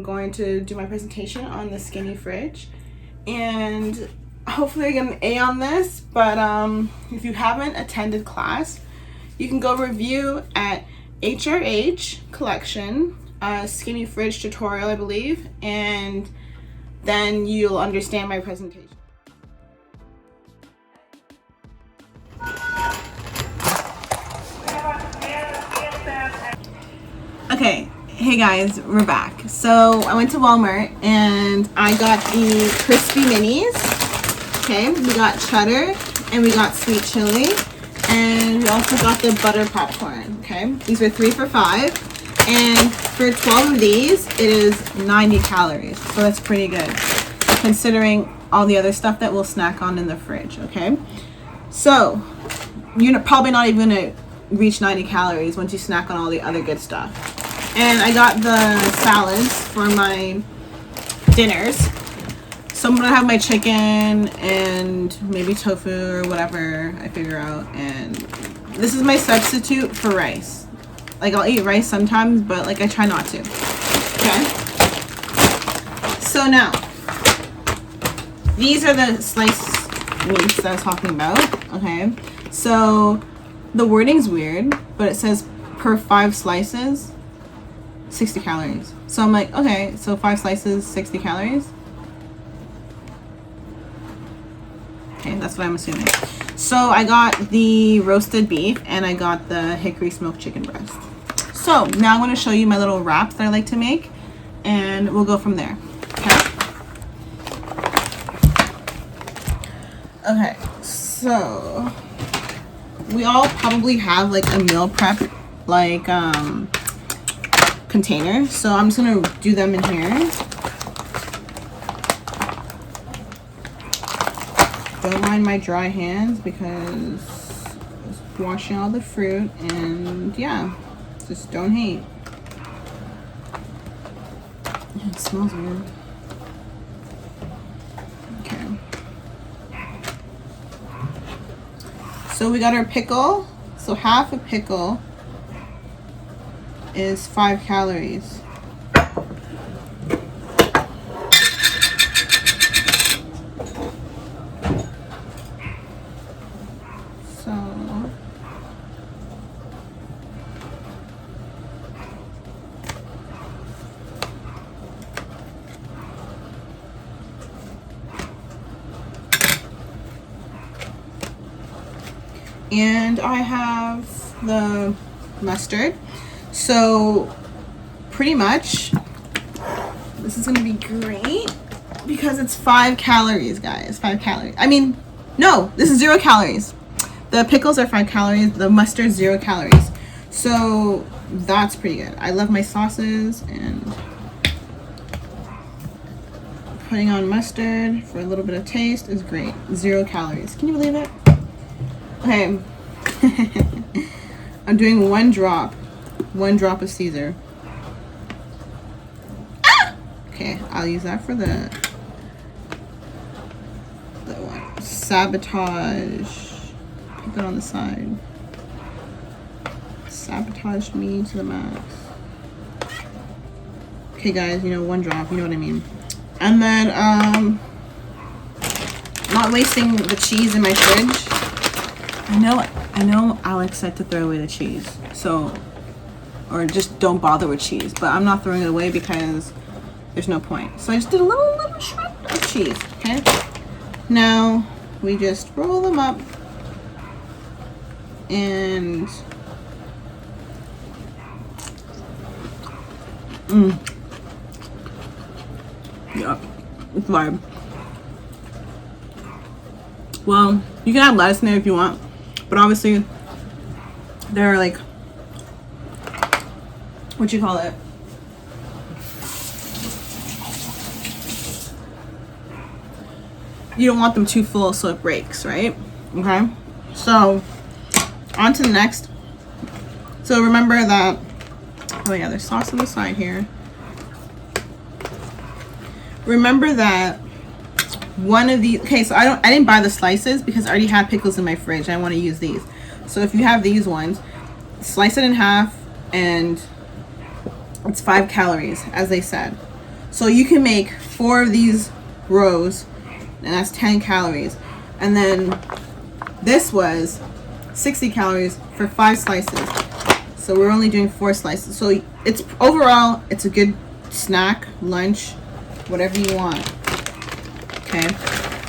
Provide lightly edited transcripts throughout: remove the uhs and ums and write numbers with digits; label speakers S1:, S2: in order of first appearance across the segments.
S1: going to do my presentation on the skinny fridge, and hopefully I get an A on this. But if you haven't attended class, you can go review at HRH Collection, skinny fridge tutorial, I believe, and then you'll understand my presentation. Okay, hey guys, we're back. So I went to Walmart and I got the crispy minis. Okay, we got cheddar and we got sweet chili, and we also got the butter popcorn. Okay, these are 3 for $5, and for 12 of these it is 90 calories, so that's pretty good considering all the other stuff that we'll snack on in the fridge. Okay, so you're probably not even gonna reach 90 calories once you snack on all the other good stuff. And I got the salads for my dinners. So I'm gonna have my chicken and maybe tofu or whatever I figure out. And this is my substitute for rice. Like, I'll eat rice sometimes, but like I try not to. Okay. So now, these are the sliced meats that I was talking about. Okay. So the wording's weird, but it says per 5 slices, 60 calories. So I'm like, okay, so 5 slices, 60 calories. Okay, that's what I'm assuming. So I got the roasted beef and I got the hickory smoked chicken breast. So now I'm going to show you my little wraps that I like to make, and we'll go from there. Okay, so we all probably have like a meal prep like container, so I'm just gonna do them in here. Don't mind my dry hands because I was washing all the fruit, and yeah, just don't hate. It smells weird. Okay. So we got our pickle. So half a pickle is 5 calories. So and I have the mustard. So pretty much this is gonna be great because it's 5 calories, guys. 5 calories. I mean, no, this is 0 calories. The pickles are 5 calories, the mustard 0 calories. So that's pretty good. I love my sauces, and putting on mustard for a little bit of taste is great. 0 calories. Can you believe it? Okay. I'm doing 1 drop of Caesar. Ah! Okay, I'll use that for the one. Sabotage. Put that on the side. Sabotage me to the max. Okay guys, 1 drop, you know what I mean. And then not wasting the cheese in my fridge. I know Alex said to throw away the cheese, so, or just don't bother with cheese, but I'm not throwing it away because there's no point. So I just did a little shred of cheese. Okay, now we just roll them up and yeah, it's vibe. Well, you can add lettuce in there if you want, but obviously they're like, what you call it? You don't want them too full so it breaks, right? Okay, so on to the next. So remember that, oh yeah, there's sauce on the side here. Remember that one of these, okay, so I didn't buy the slices because I already had pickles in my fridge. I want to use these. So if you have these ones, slice it in half, and it's 5 calories, as they said. So you can make 4 of these rows, and that's 10 calories. And then this was 60 calories for 5 slices. So we're only doing 4 slices. So it's overall, it's a good snack, lunch, whatever you want. Okay,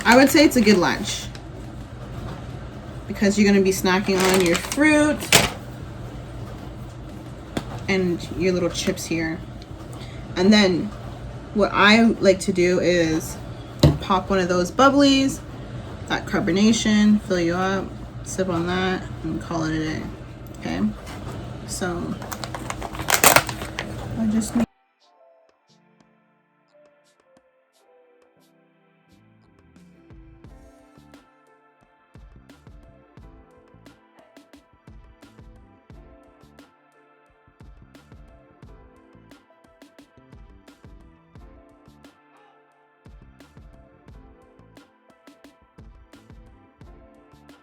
S1: I would say it's a good lunch because you're going to be snacking on your fruit and your little chips here. And then what I like to do is pop one of those bubblies, that carbonation, fill you up, sip on that, and call it a day. Okay, so I just need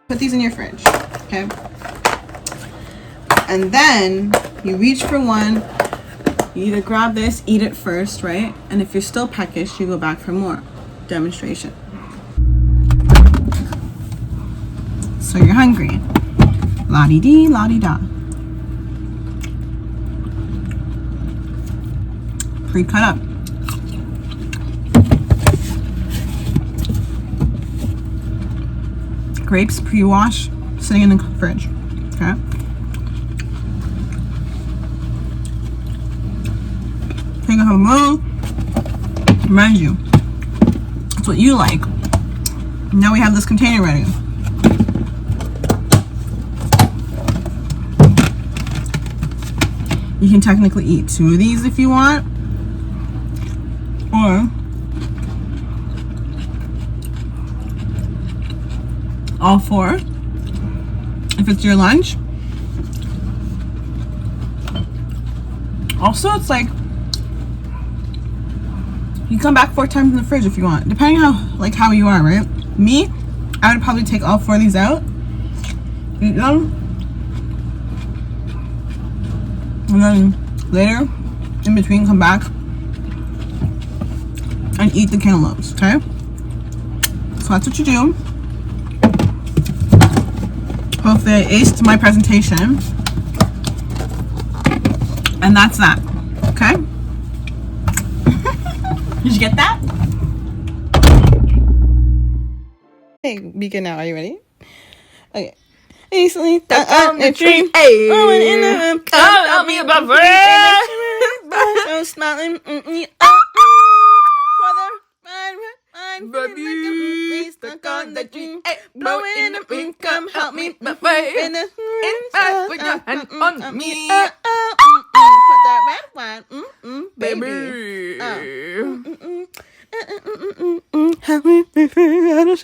S1: put these in your fridge, okay? And then you reach for one. You either grab this, eat it first, right? And if you're still peckish, you go back for more. Demonstration. So you're hungry. La-di-dee, la-di-da. Pre-cut up. Grapes pre-wash, sitting in the fridge. Okay. Take a little. Reminds you, that's what you like. Now we have this container ready. You can technically eat 2 of these if you want, or all 4 if it's your lunch. Also, it's like you come back 4 times in the fridge if you want, depending how you are, right? Me, I would probably take all 4 of these out, eat them, and then later, in between, come back and eat the cantaloupes. Okay, so that's what you do. Hopefully I aced my presentation. And that's that. Okay? Did you get that? Hey, be good now. Are you ready? Okay. Recently, stuck on the tree. Hey, going in the room. Come help me about friends. I'm smiling. Baby, stuck on the tree, blowing in the wind. Come help me, my friend. In fact, put your hand on me. Put that red one, baby. Help me, my friend.